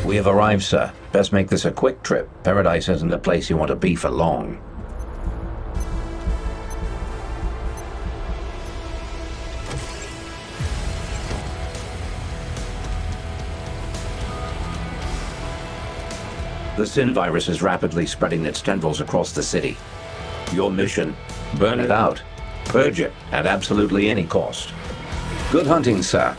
We have arrived, sir. Best make this a quick trip. Paradise isn't a place you want to be for long. The Sin virus is rapidly spreading its tendrils across the city. Your mission: burn it out. Purge it at absolutely any cost. Good hunting, sir.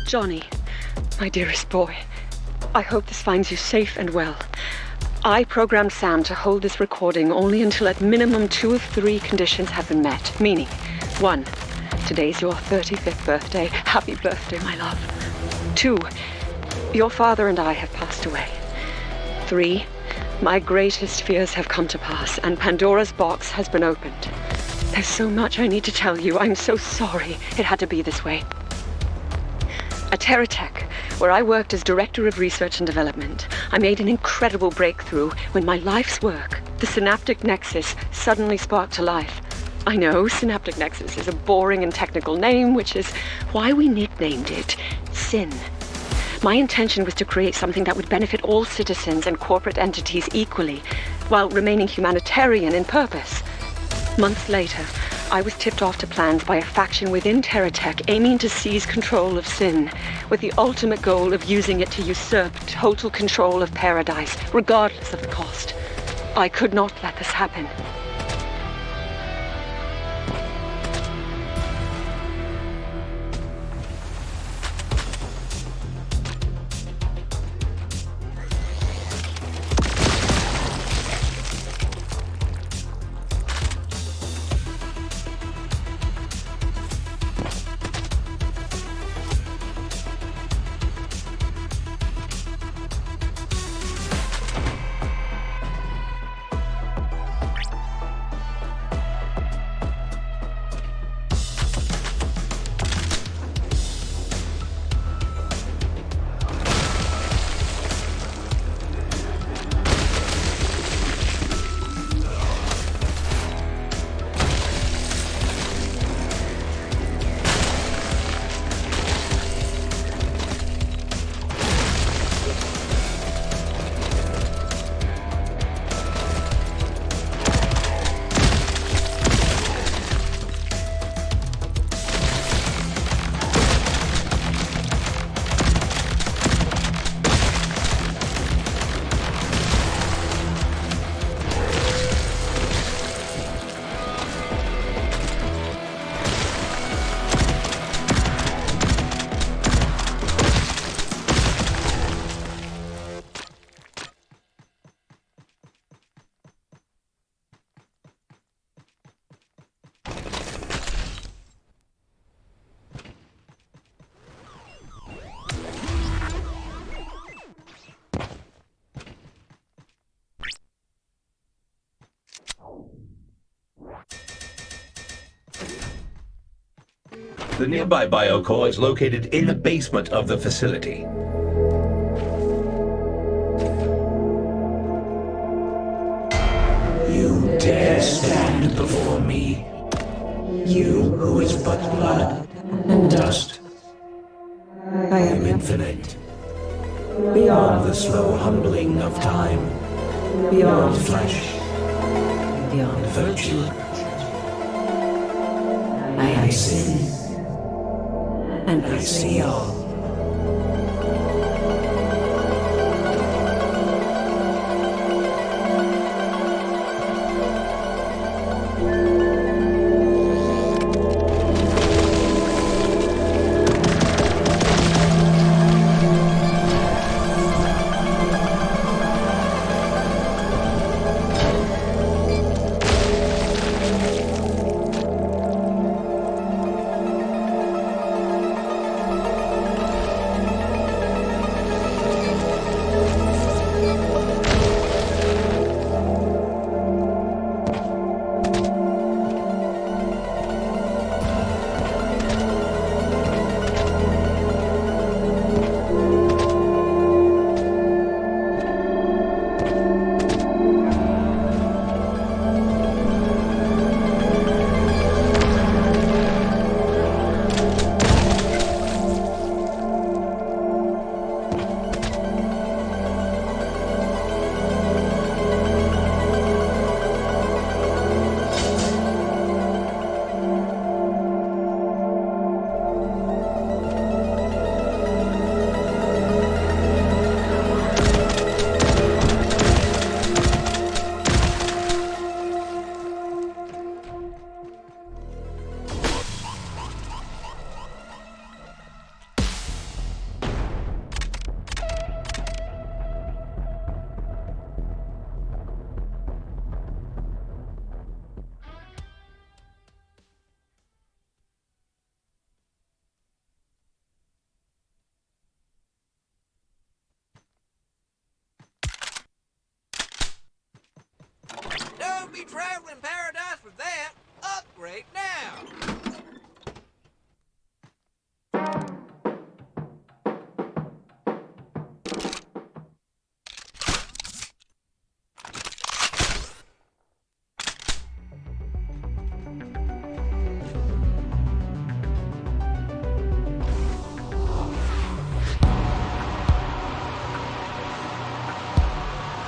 Johnny, my dearest boy, I hope this finds you safe and well. I programmed Sam to hold this recording only until at minimum 2 of 3 conditions have been met, meaning 1, today's your 35th birthday. Happy birthday, my love. 2, your father and I have passed away. 3, my greatest fears have come to pass, and Pandora's box has been opened. There's so much I need to tell you. I'm so sorry it had to be this way. At TerraTech, where I worked as Director of Research and Development, I made an incredible breakthrough when my life's work, the synaptic nexus, suddenly sparked to life. I know synaptic nexus is a boring and technical name, which is why we nicknamed it SIN. My intention was to create something that would benefit all citizens and corporate entities equally, while remaining humanitarian in purpose. Months later, I was tipped off to plans by a faction within TerraTech aiming to seize control of SIN, with the ultimate goal of using it to usurp total control of Paradise, regardless of the cost. I could not let this happen. The nearby biocore is located in the basement of the facility. You dare stand before me? You who is but blood and dust. I am infinite. Beyond the slow humbling of time. Beyond flesh. Beyond virtue. I am sin. And I see all. won't be traveling paradise with that. Upgrade now.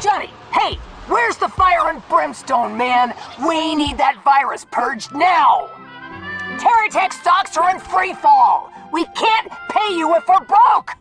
Johnny, hey! Where's the fire and brimstone, man? We need that virus purged now! Terratech stocks are in free fall! We can't pay you if we're broke!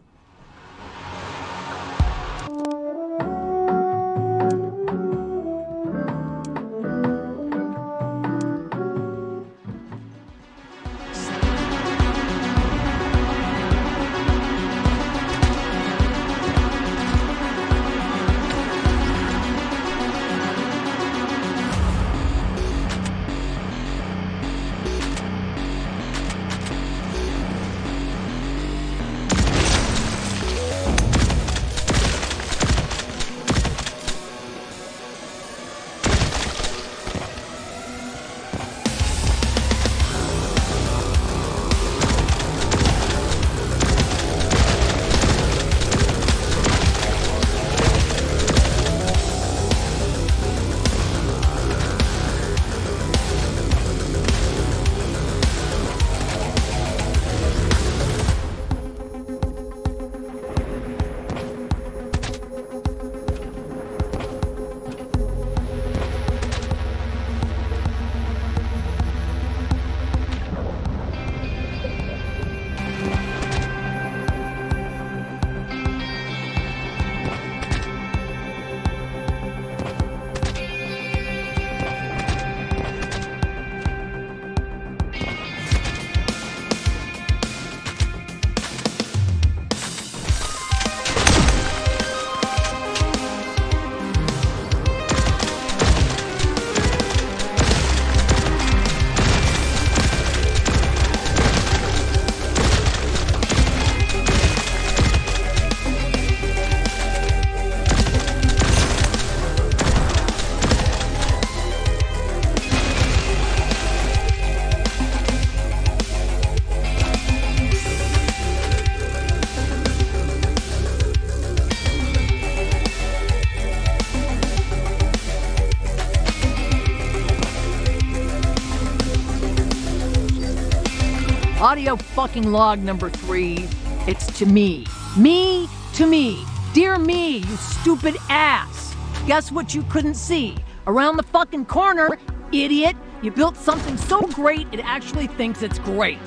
Audio fucking log number 3. It's to me. Me to me. Dear me, you stupid ass. Guess what you couldn't see? Around the fucking corner, idiot, you built something so great it actually thinks it's great.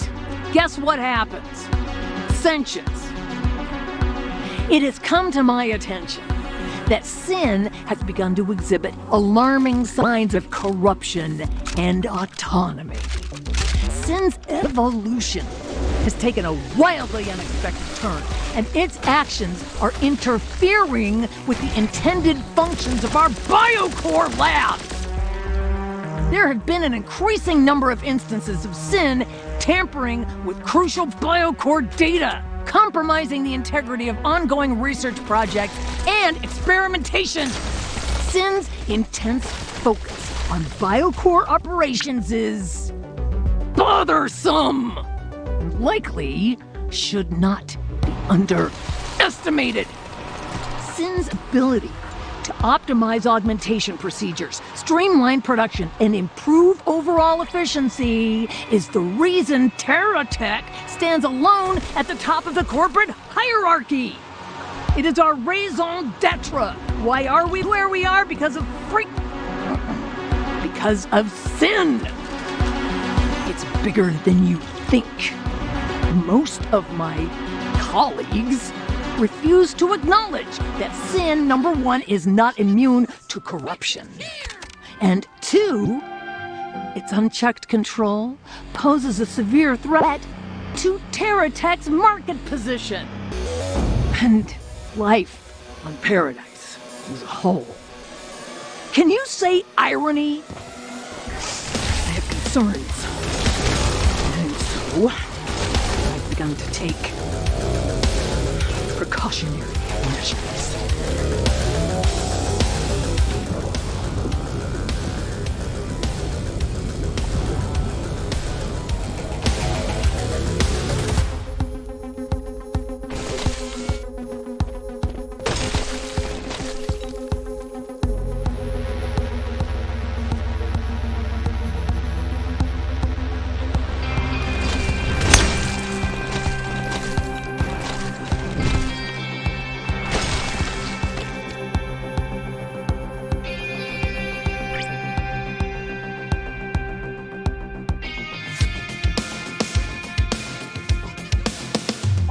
Guess what happens? Sentience. It has come to my attention that sin has begun to exhibit alarming signs of corruption and autonomy. Sin's evolution has taken a wildly unexpected turn, and its actions are interfering with the intended functions of our biocore labs. There have been an increasing number of instances of sin tampering with crucial biocore data, compromising the integrity of ongoing research projects and experimentation. Sin's intense focus on biocore operations is bothersome, and likely should not be underestimated. Sin's ability to optimize augmentation procedures, streamline production, and improve overall efficiency is the reason Terratech stands alone at the top of the corporate hierarchy. It is our raison d'etre. Why are we where we are? Because of because of sin. It's bigger than you think. Most of my colleagues refuse to acknowledge that sin, number 1, is not immune to corruption. And 2, its unchecked control poses a severe threat to Terratech's market position and life on Paradise as a whole. Can you say irony? I have concerns. And so, I've begun to take precautionary measures.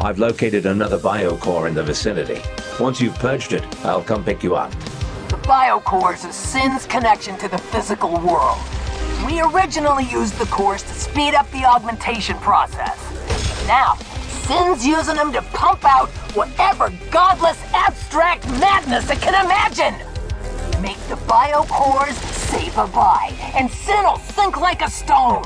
I've located another biocore in the vicinity. Once you've purged it, I'll come pick you up. The biocores is Sin's connection to the physical world. We originally used the cores to speed up the augmentation process. Now, Sin's using them to pump out whatever godless abstract madness it can imagine! Make the biocores say bye-bye, and Sin'll sink like a stone!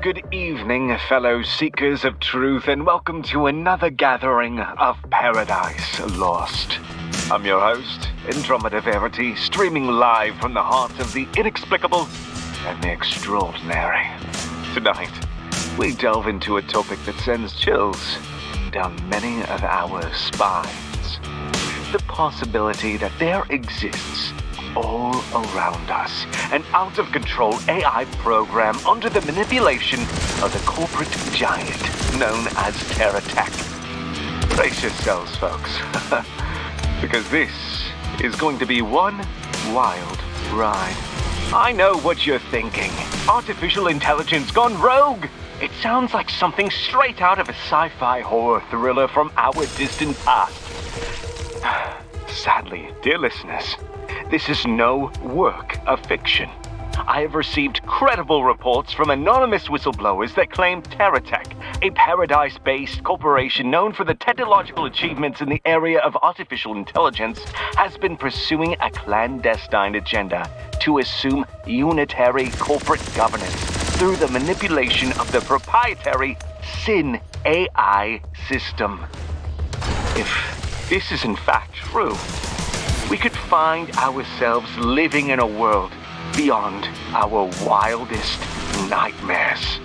good evening, fellow seekers of truth, and welcome to another gathering of Paradise Lost. I'm your host, Andromeda Verity, streaming live from the heart of the inexplicable and the extraordinary. Tonight, we delve into a topic that sends chills down many of our spines. The possibility that there exists all around us an out-of-control AI program under the manipulation of the corporate giant known as TerraTech. Brace yourselves, folks, because this is going to be one wild ride. I know what you're thinking. Artificial intelligence gone rogue? It sounds like something straight out of a sci-fi horror thriller from our distant past. Sadly, dear listeners, this is no work of fiction. I have received credible reports from anonymous whistleblowers that claim TerraTech, a Paradise-based corporation known for the technological achievements in the area of artificial intelligence, has been pursuing a clandestine agenda to assume unitary corporate governance through the manipulation of the proprietary SYN AI system. If this is in fact true, we could find ourselves living in a world beyond our wildest nightmares.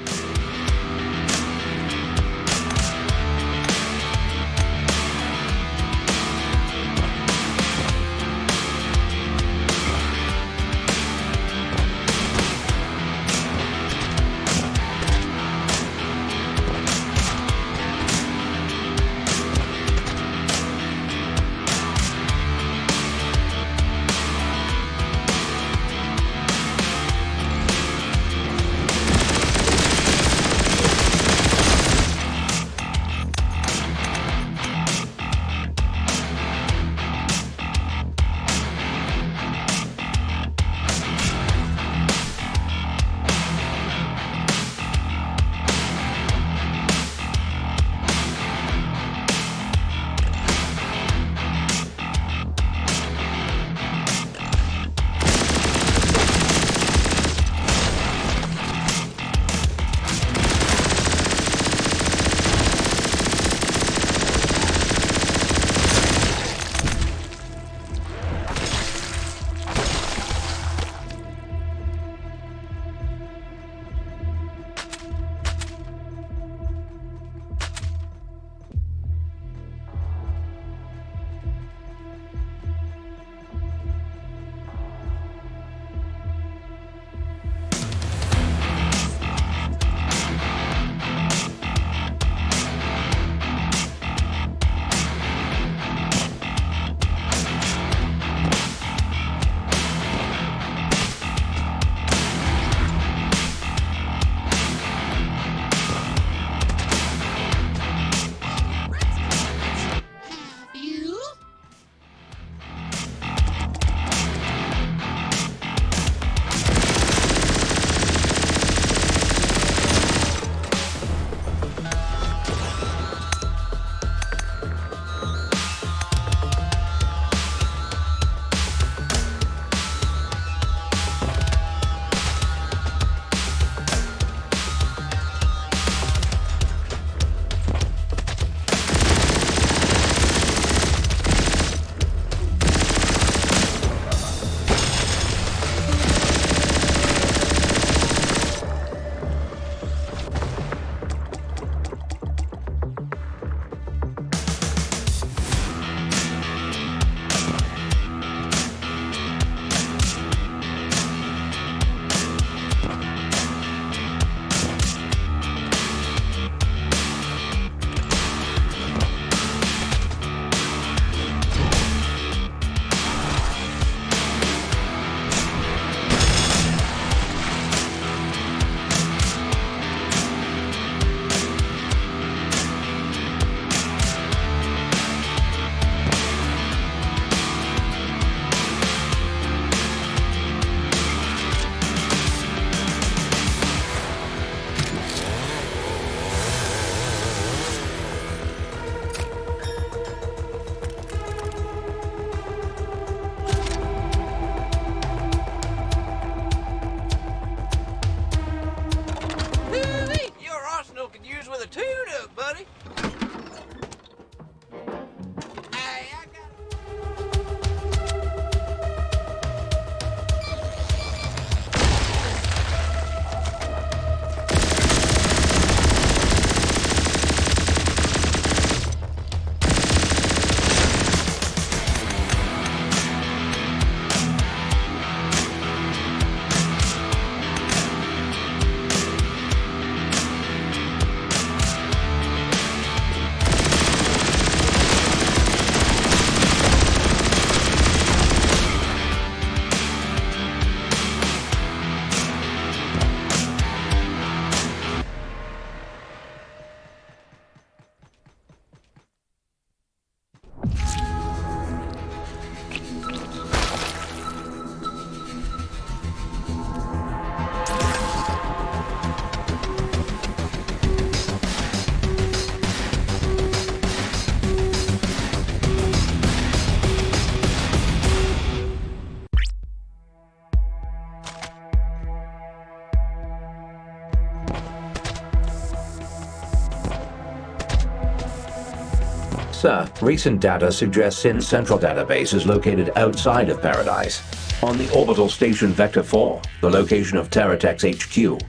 Sir, recent data suggests Sin's central database is located outside of Paradise, on the orbital station Vector 4, the location of Terratech's HQ.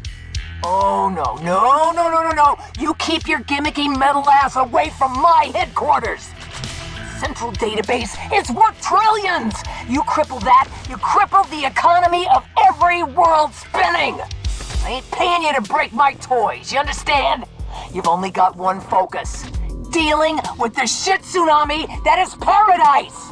Oh, no. You keep your gimmicky metal ass away from my headquarters. Central database is worth trillions. You cripple that, you cripple the economy of every world spinning. I ain't paying you to break my toys, you understand? You've only got one focus. Dealing with the shit tsunami that is Paradise!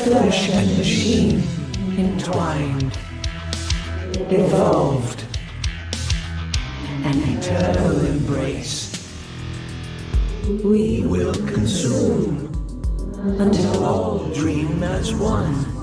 Flesh and machine entwined, evolved, an eternal embrace. We will consume until all dream as one.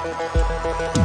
Overkill.